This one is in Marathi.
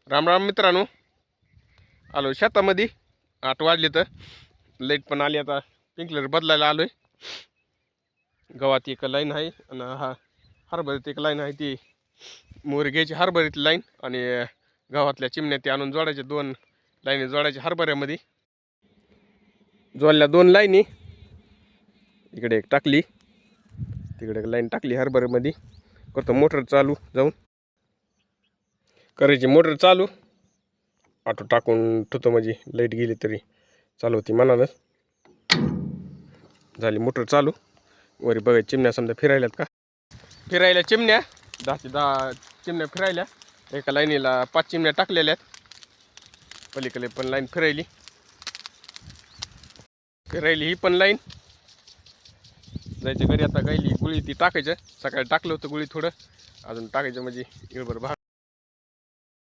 राम राम मित्रांनो, आलो शेतामध्ये 8 वाजले तर लाईट पण आली. आता स्प्रिंकलर बदलायला आलोय. गव्हात एक लाईन आहे आणि हरभऱ्यात एक लाईन आहे. ती मोहरी घ्यायची हरभऱ्यातली लाईन आणि गव्हातल्या चिमण्या ते आणून जोडायच्या. 2 लाईनी जोडायच्या हरभऱ्यामध्ये. जोडल्या 2 लाईनी. इकडे एक टाकली, तिकडे एक लाईन टाकली हरभऱ्यामध्ये. करतो मोटर चालू, जाऊन करायची मोटर चालू. ऑटो टाकून ठेवतो म्हणजे लाईट गेली तरी चालू होती मनानं. झाली मोटर चालू. वरी बघायची चिमण्या समजा फिरायल्यात का. फिरायला चिमण्या 10 ते 10 चिमण्या फिरायल्या. एका लाईनीला 5 चिमण्या टाकलेल्या आहेत. पलीकडे पण लाईन फिरायली ही पण लाईन. जायचं घरी आता. गायली गुळी ती टाकायचं. सकाळी टाकलं होतं गुळी, थोडं अजून टाकायचं म्हणजे इळभर भाग.